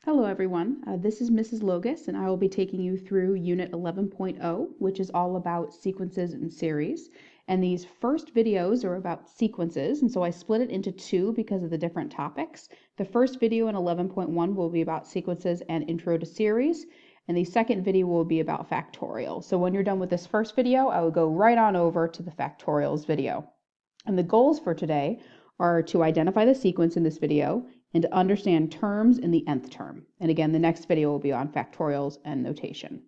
Hello everyone, this is Mrs. Logus and I will be taking you through Unit 11.0, which is all about sequences and series. And these first videos are about sequences, and so I split it into two because of the different topics. The first video in 11.1 will be about sequences and intro to series, and the second video will be about factorial. So when you're done with this first video, I will go right on over to the factorials video. And the goals for today are to identify the sequence in this video and to understand terms in the nth term. And again, the next video will be on factorials and notation.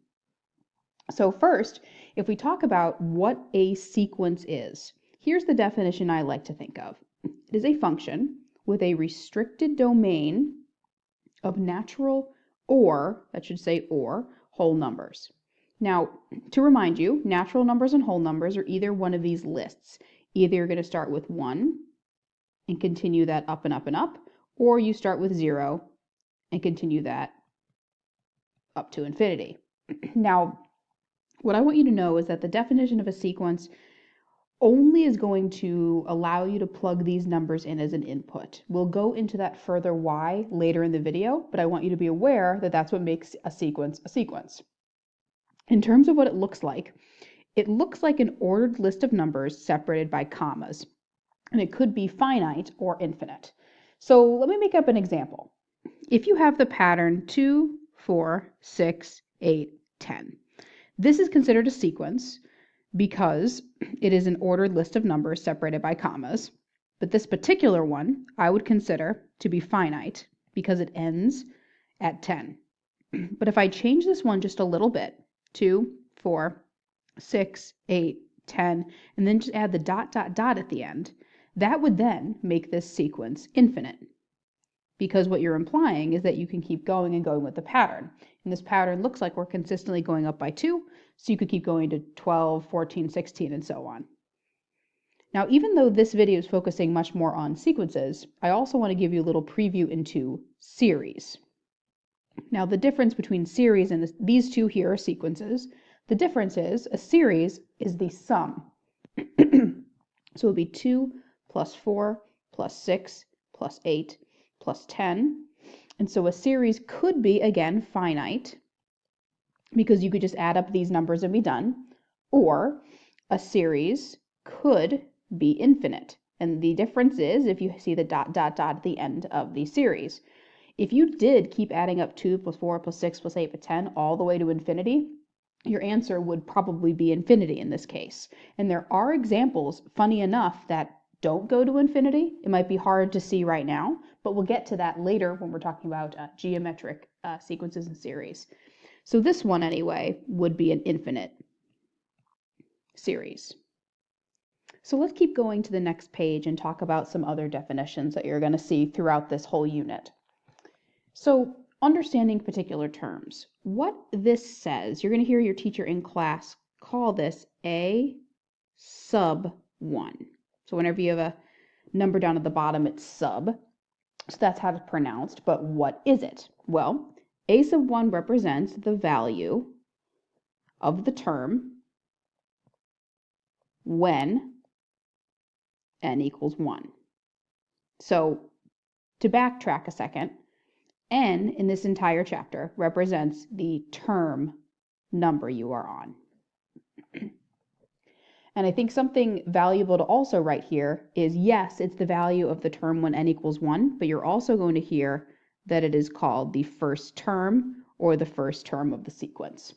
So first, if we talk about what a sequence is, here's the definition I like to think of. It is a function with a restricted domain of natural or, that should say or, whole numbers. Now, to remind you, natural numbers and whole numbers are either one of these lists. Either you're going to start with 1 and continue that up and up and up, or you start with 0 and continue that up to infinity. Now, what I want you to know is that the definition of a sequence only is going to allow you to plug these numbers in as an input. We'll go into that further why later in the video, but I want you to be aware that that's what makes a sequence a sequence. In terms of what it looks like an ordered list of numbers separated by commas, and it could be finite or infinite. So let me make up an example. If you have the pattern 2, 4, 6, 8, 10, this is considered a sequence because it is an ordered list of numbers separated by commas. But this particular one I would consider to be finite because it ends at 10. But if I change this one just a little bit, 2, 4, 6, 8, 10, and then just add the dot, dot, dot at the end, that would then make this sequence infinite. Because what you're implying is that you can keep going and going with the pattern. And this pattern looks like we're consistently going up by 2, so you could keep going to 12, 14, 16, and so on. Now, even though this video is focusing much more on sequences, I also want to give you a little preview into series. Now, the difference between series and these two here are sequences. The difference is a series is the sum. So it would be 2 plus 4 plus 6 plus 8 plus 10. And so a series could be, again, finite, because you could just add up these numbers and be done. Or a series could be infinite. And the difference is if you see the dot, dot, dot at the end of the series. If you did keep adding up 2 plus 4 plus 6 plus 8 plus 10 all the way to infinity, your answer would probably be infinity in this case. And there are examples, funny enough, that don't go to infinity. It might be hard to see right now, but we'll get to that later when we're talking about geometric sequences and series. So this one, anyway, would be an infinite series. So let's keep going to the next page and talk about some other definitions that you're going to see throughout this whole unit. So understanding particular terms. What this says, you're going to hear your teacher in class call this a sub 1. So whenever you have a number down at the bottom, it's sub. So that's how it's pronounced. But what is it? Well, a sub 1 represents the value of the term when n equals 1. So to backtrack a second, n in this entire chapter represents the term number you are on. And I think something valuable to also write here is, yes, it's the value of the term when n equals 1, but you're also going to hear that it is called the first term or the first term of the sequence.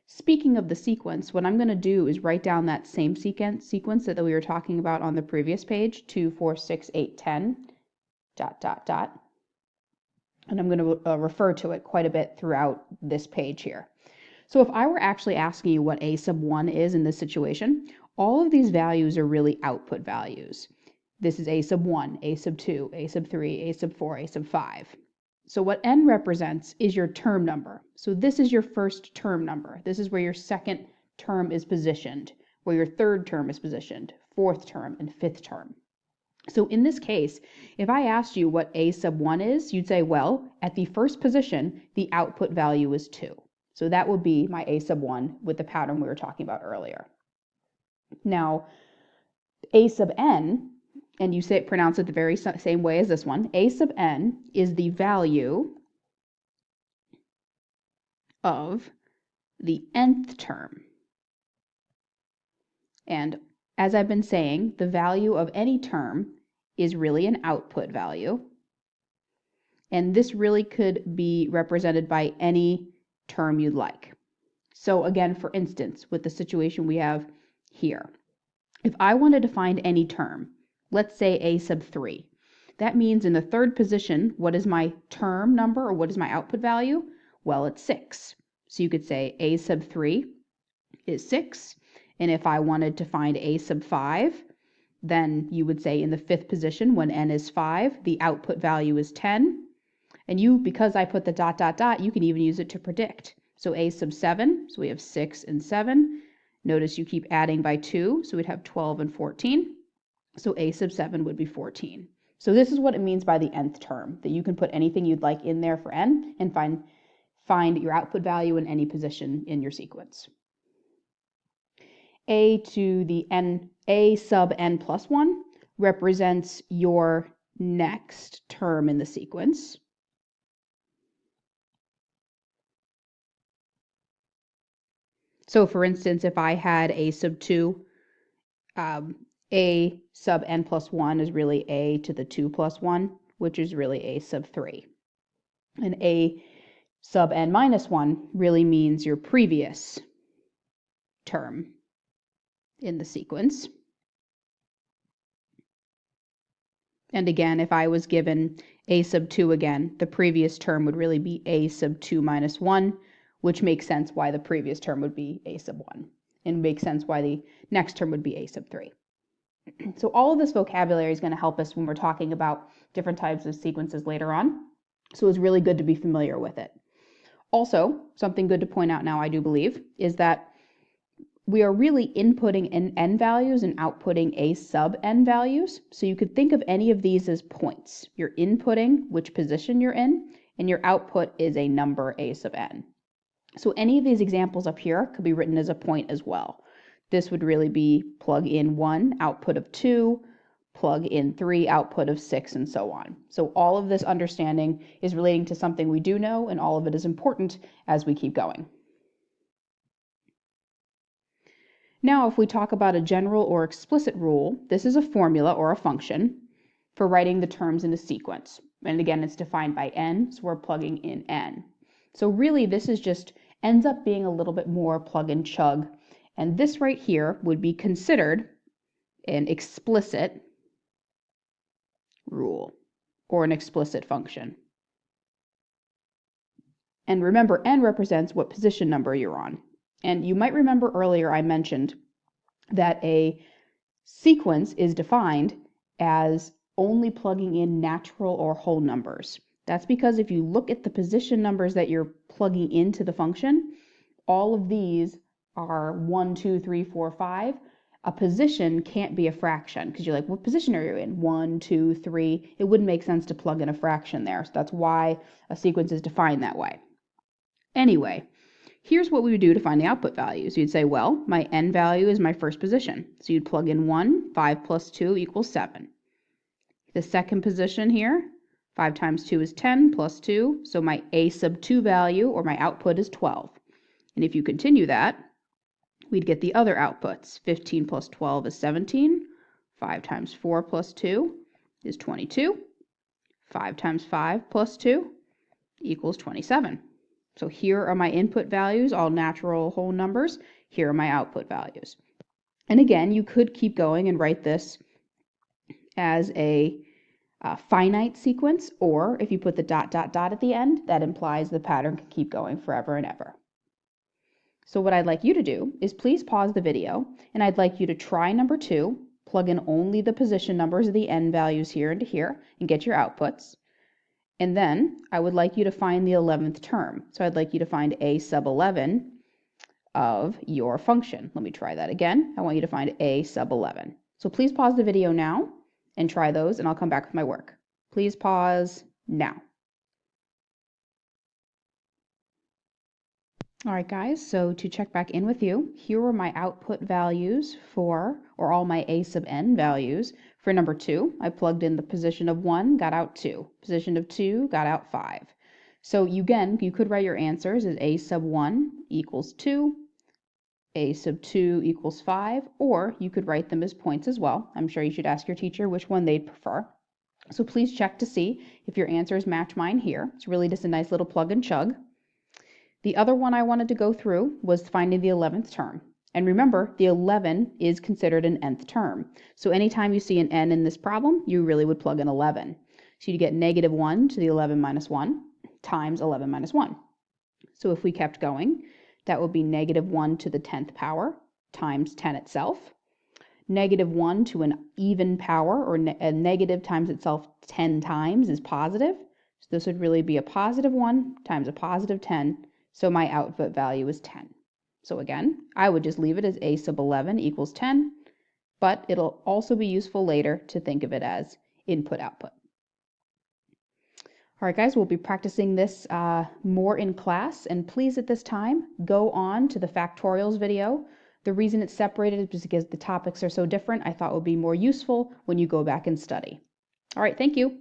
Speaking of the sequence, what I'm going to do is write down that same sequence that we were talking about on the previous page, 2, 4, 6, 8, 10, dot, dot, dot. And I'm going to refer to it quite a bit throughout this page here. So if I were actually asking you what a sub 1 is in this situation, all of these values are really output values. This is a sub 1, a sub 2, a sub 3, a sub 4, a sub 5. So what n represents is your term number. So this is your first term number. This is where your second term is positioned, where your third term is positioned, fourth term, and fifth term. So in this case, if I asked you what a sub 1 is, you'd say, well, at the first position, the output value is 2. So that would be my a sub 1 with the pattern we were talking about earlier. Now, a sub n and you pronounce it the very same way as this one, a sub n is the value of the nth term. And as I've been saying, the value of any term is really an output value. And this really could be represented by any term you'd like. So again, for instance, with the situation we have here, if I wanted to find any term, let's say a sub 3, that means in the third position, what is my term number or what is my output value? Well, it's 6. So you could say a sub 3 is 6. And if I wanted to find a sub 5, then you would say in the fifth position, when n is 5, the output value is 10. And because I put the ... you can even use it to predict. So a sub 7, so we have 6 and 7. Notice you keep adding by 2, so we'd have 12 and 14. So a sub 7 would be 14. So this is what it means by the nth term, that you can put anything you'd like in there for n and find your output value in any position in your sequence. A to the n, a sub n plus 1 represents your next term in the sequence. So for instance, if I had a sub 2, a sub n plus 1 is really a to the 2 plus 1, which is really a sub 3. And a sub n minus 1 really means your previous term in the sequence. And again, if I was given a sub 2 again, the previous term would really be a sub 2 minus 1, which makes sense why the previous term would be a sub 1, and makes sense why the next term would be a sub 3. So all of this vocabulary is going to help us when we're talking about different types of sequences later on. So it's really good to be familiar with it. Also, something good to point out now, I do believe, is that we are really inputting n values and outputting a sub n values. So you could think of any of these as points. You're inputting which position you're in, and your output is a number a sub n. So any of these examples up here could be written as a point as well. This would really be plug in 1, output of 2, plug in 3, output of 6, and so on. So all of this understanding is relating to something we do know, and all of it is important as we keep going. Now, if we talk about a general or explicit rule, this is a formula or a function for writing the terms in a sequence. And again, it's defined by n, so we're plugging in n. So really, this is just ends up being a little bit more plug and chug. And this right here would be considered an explicit rule or an explicit function. And remember, n represents what position number you're on. And you might remember earlier I mentioned that a sequence is defined as only plugging in natural or whole numbers. That's because if you look at the position numbers that you're plugging into the function, all of these are 1, 2, 3, 4, 5. A position can't be a fraction because you're like, what position are you in? 1, 2, 3. It wouldn't make sense to plug in a fraction there. So that's why a sequence is defined that way. Anyway, here's what we would do to find the output values. You'd say, well, my n value is my first position. So you'd plug in 1, 5 plus 2 equals 7. The second position here, 5 times 2 is 10 plus 2. So my a sub 2 value, or my output, is 12. And if you continue that, we'd get the other outputs. 15 plus 12 is 17. 5 times 4 plus 2 is 22. 5 times 5 plus 2 equals 27. So here are my input values, all natural whole numbers. Here are my output values. And again, you could keep going and write this as a finite sequence, or if you put the ... at the end, that implies the pattern can keep going forever and ever. So what I'd like you to do is please pause the video, and I'd like you to try number 2, plug in only the position numbers of the n values here into here, and get your outputs. And then I would like you to find the 11th term. So I'd like you to find a sub 11 of your function. Let me try that again. I want you to find a sub 11. So please pause the video now and try those, and I'll come back with my work. Please pause now. All right, guys, so to check back in with you, here are my output values for, or all my a sub n values For number 2, I plugged in the position of 1, got out 2. Position of 2, got out 5. So you could write your answers as a sub 1 equals 2, a sub 2 equals 5, or you could write them as points as well. I'm sure you should ask your teacher which one they'd prefer. So please check to see if your answers match mine here. It's really just a nice little plug and chug. The other one I wanted to go through was finding the 11th term. And remember, the 11 is considered an nth term. So anytime you see an n in this problem, you really would plug in 11. So you get negative 1 to the 11 minus 1 times 11 minus 1. So if we kept going, that would be negative 1 to the 10th power times 10 itself. Negative 1 to an even power, or a negative times itself 10 times, is positive. So this would really be a positive 1 times a positive 10. So my output value is 10. So again, I would just leave it as a sub 11 equals 10, but it'll also be useful later to think of it as input-output. All right, guys, we'll be practicing this more in class, and please at this time go on to the factorials video. The reason it's separated is because the topics are so different. I thought it would be more useful when you go back and study. All right, thank you.